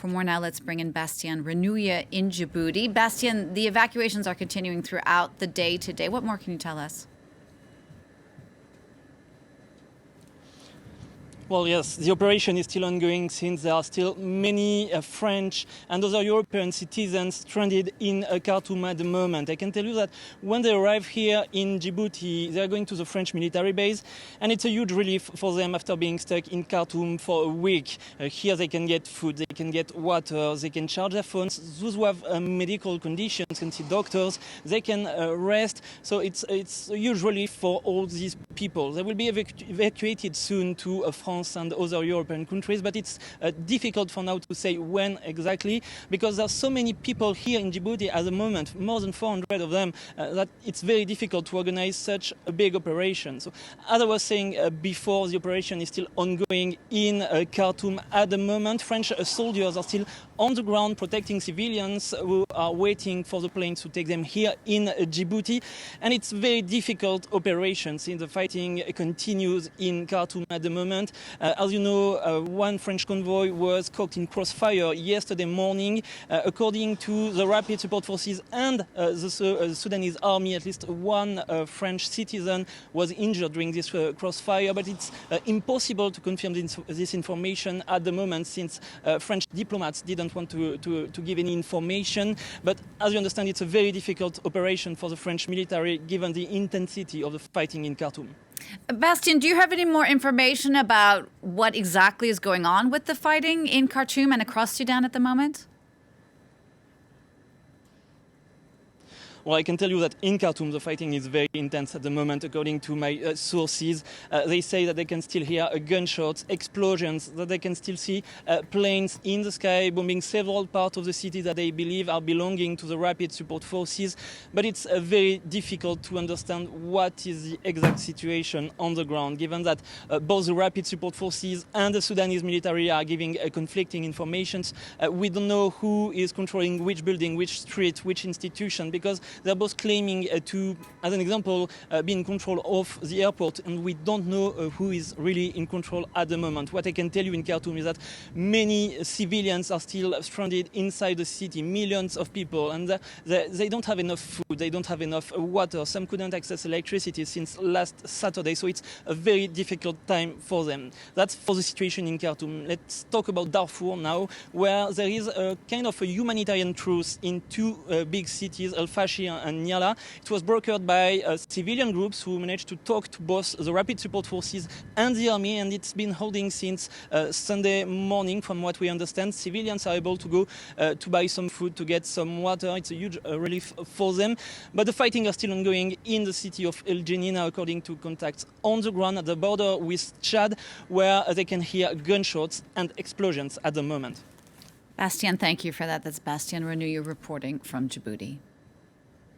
For more now, let's bring in Bastien Renouil in Djibouti. Bastien, the evacuations are continuing throughout the day today. What more can you tell us? Well, yes, the operation is still ongoing since there are still many French and other European citizens stranded in Khartoum at the moment. I can tell you that when they arrive here in Djibouti, they are going to the French military base, and it's a huge relief for them after being stuck in Khartoum for a week. Here they can get food, they can get water, they can charge their phones. Those who have medical conditions can see doctors, they can rest. So it's a huge relief for all these people. They will be evacuated soon to France and other European countries, but it's difficult for now to say when exactly, because there are so many people here in Djibouti at the moment, more than 400 of them, that it's very difficult to organize such a big operation. So as I was saying before, the operation is still ongoing in Khartoum at the moment. French soldiers are still on the ground protecting civilians who are waiting for the planes to take them here in Djibouti, and it's very difficult operation since the fighting continues in Khartoum at the moment. As you know, one French convoy was caught in crossfire yesterday morning. According to the Rapid Support Forces and the Sudanese army, at least one French citizen was injured during this crossfire, but it's impossible to confirm this information at the moment since French diplomats didn't want to give any information. But as you understand, it's a very difficult operation for the French military given the intensity of the fighting in Khartoum. Bastien, do you have any more information about what exactly is going on with the fighting in Khartoum and across Sudan at the moment? Well, I can tell you that in Khartoum, the fighting is very intense at the moment, according to my sources. They say that they can still hear gunshots, explosions, that they can still see planes in the sky bombing several parts of the city that they believe are belonging to the Rapid Support Forces. But it's very difficult to understand what is the exact situation on the ground, given that both the Rapid Support Forces and the Sudanese military are giving conflicting information. We don't know who is controlling which building, which street, which institution, because they're both claiming to, as an example, be in control of the airport, and we don't know who is really in control at the moment. What I can tell you in Khartoum is that many civilians are still stranded inside the city, millions of people, and they don't have enough food, they don't have enough water. Some couldn't access electricity since last Saturday, so it's a very difficult time for them. That's for the situation in Khartoum. Let's talk about Darfur now, where there is a kind of a humanitarian truce in two big cities, al-Fashir and Nyala. It was brokered by civilian groups who managed to talk to both the Rapid Support Forces and the army, and it's been holding since Sunday morning. From what we understand, civilians are able to go to buy some food, to get some water. It's a huge relief for them. But the fighting is still ongoing in the city of El Geneina, according to contacts on the ground at the border with Chad, where they can hear gunshots and explosions at the moment. Bastien, thank you for that. That's Bastien Renouil reporting from Djibouti.